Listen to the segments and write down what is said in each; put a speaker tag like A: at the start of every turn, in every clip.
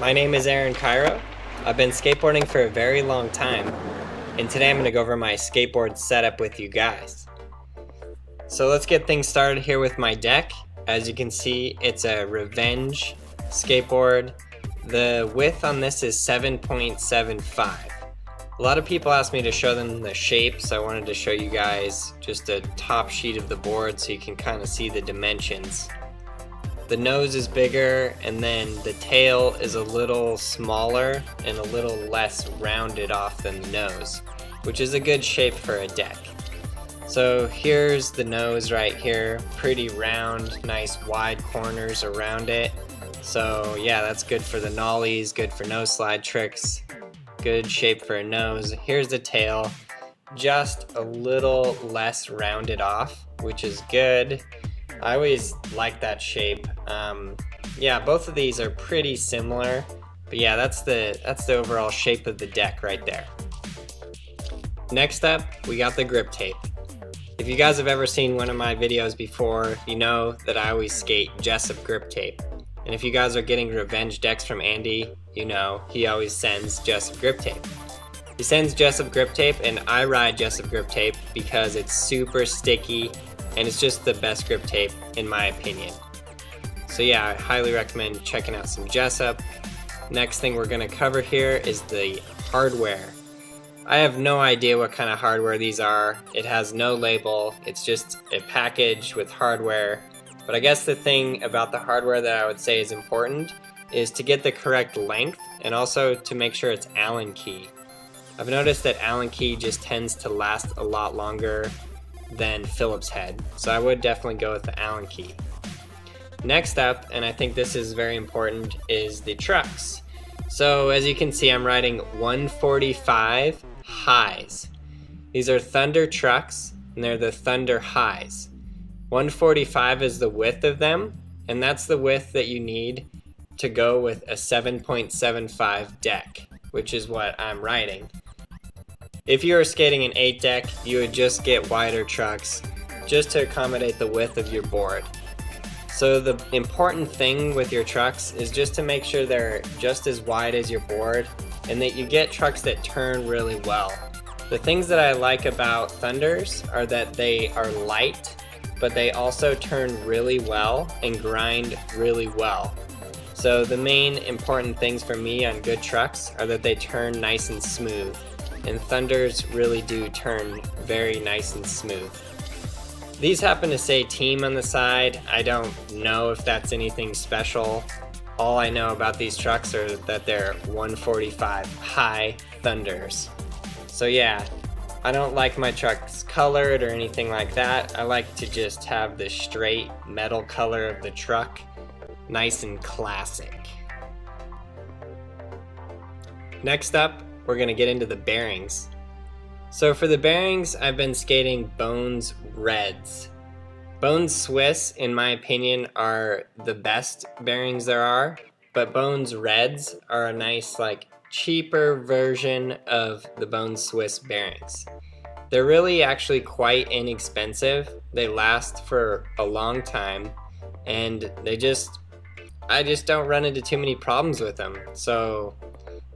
A: My name is KYRO. I've been skateboarding for a very long time, and today I'm going to go over my skateboard setup with you guys. So let's get things started here with my deck. As you can see, it's a Revenge skateboard. The width on this is 7.75. A lot of people ask me to show them the shape, so I wanted to show you guys just a top sheet of the board so you can kind of see the dimensions. The nose is bigger, and then the tail is a little smaller and a little less rounded off than the nose, which is a good shape for a deck. So here's the nose right here, pretty round, nice wide corners around it. So yeah, that's good for the nollies, good for nose slide tricks, good shape for a nose. Here's the tail, just a little less rounded off, which is good. I always like that shape. Yeah, both of these are pretty similar, but yeah, that's the overall shape of the deck right there. Next up, we got the grip tape. If you guys have ever seen one of my videos before, you know that I always skate Jessup grip tape. And if you guys are getting Revenge decks from Andy, you know he always sends Jessup grip tape. He sends Jessup grip tape, and I ride Jessup grip tape because it's super sticky and it's just the best grip tape in my opinion. So yeah, I highly recommend checking out some Jessup. Next thing we're going to cover here is the hardware. I have no idea what kind of hardware these are. It has no label. It's just a package with hardware. But I guess the thing about the hardware that I would say is important is to get the correct length and also to make sure it's Allen key. I've noticed that Allen key just tends to last a lot longer than Phillips head, so I would definitely go with the Allen key. Next up, and I think this is very important, is the trucks. So as you can see, I'm riding 145 highs. These are Thunder trucks, and they're the Thunder highs. 145 is the width of them, and that's the width that you need to go with a 7.75 deck, which is what I'm riding. If you were skating an 8 deck, you would just get wider trucks just to accommodate the width of your board. So the important thing with your trucks is just to make sure they're just as wide as your board and that you get trucks that turn really well. The things that I like about Thunders are that they are light, but they also turn really well and grind really well. So the main important things for me on good trucks are that they turn nice and smooth. And Thunders really do turn very nice and smooth. These happen to say team on the side. I don't know if that's anything special. All I know about these trucks are that they're 145 high Thunders. So yeah, I don't like my trucks colored or anything like that. I like to just have the straight metal color of the truck, nice and classic. Next up, we're going to get into the bearings. So for the bearings, I've been skating Bones Reds. Bones Swiss, in my opinion, are the best bearings there are, but Bones Reds are a nice, cheaper version of the Bones Swiss bearings. They're really actually quite inexpensive. They last for a long time, and I just don't run into too many problems with them. So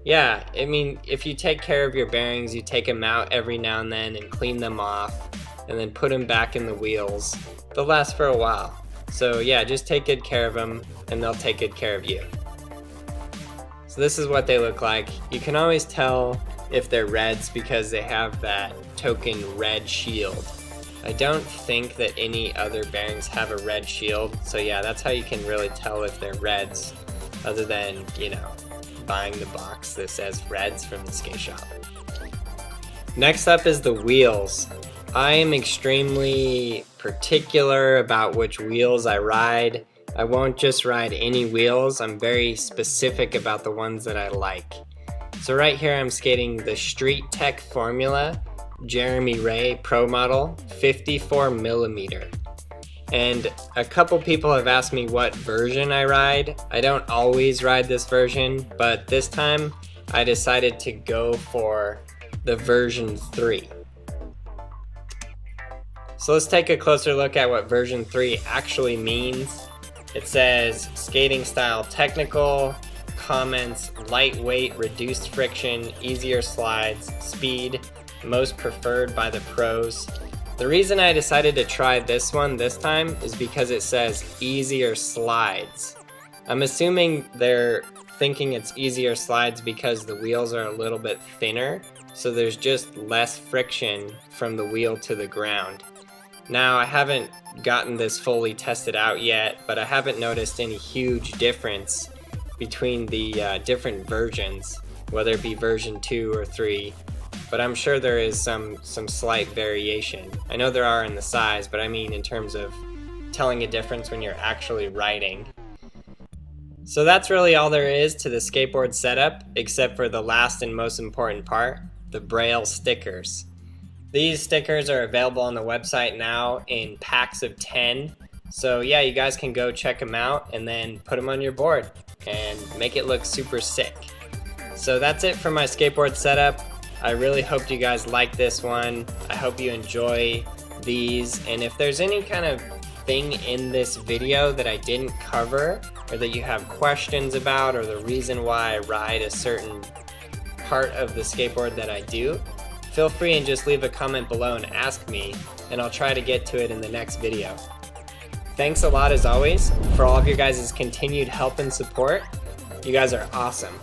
A: yeah, I mean, if you take care of your bearings, you take them out every now and then and clean them off and then put them back in the wheels, they'll last for a while. So yeah, just take good care of them and they'll take good care of you. So this is what they look like. You can always tell if they're reds because they have that token red shield. I don't think that any other bearings have a red shield, so yeah, that's how you can really tell if they're reds, other than, you know, buying the box that says Reds from the skate shop. Next up is the wheels. I am extremely particular about which wheels I ride. I won't just ride any wheels. I'm very specific about the ones that I like. So right here I'm skating the Street Tech Formula Jeremy Ray Pro Model 54 millimeter. And a couple people have asked me what version I ride. I don't always ride this version, but this time I decided to go for the version 3. So let's take a closer look at what version 3 actually means. It says skating style technical, comments, lightweight, reduced friction, easier slides, speed, most preferred by the pros. The reason I decided to try this one this time is because it says easier slides. I'm assuming they're thinking it's easier slides because the wheels are a little bit thinner, so there's just less friction from the wheel to the ground. Now, I haven't gotten this fully tested out yet, but I haven't noticed any huge difference between the different versions, whether it be version 2 or 3. But I'm sure there is some slight variation. I know there are in the size, but I mean in terms of telling a difference when you're actually riding. So that's really all there is to the skateboard setup, except for the last and most important part, the Braille stickers. These stickers are available on the website now in packs of 10. So yeah, you guys can go check them out and then put them on your board and make it look super sick. So that's it for my skateboard setup. I really hope you guys like this one. I hope you enjoy these, and if there's any kind of thing in this video that I didn't cover, or that you have questions about, or the reason why I ride a certain part of the skateboard that I do, feel free and just leave a comment below and ask me, and I'll try to get to it in the next video. Thanks a lot as always for all of your guys' continued help and support. You guys are awesome.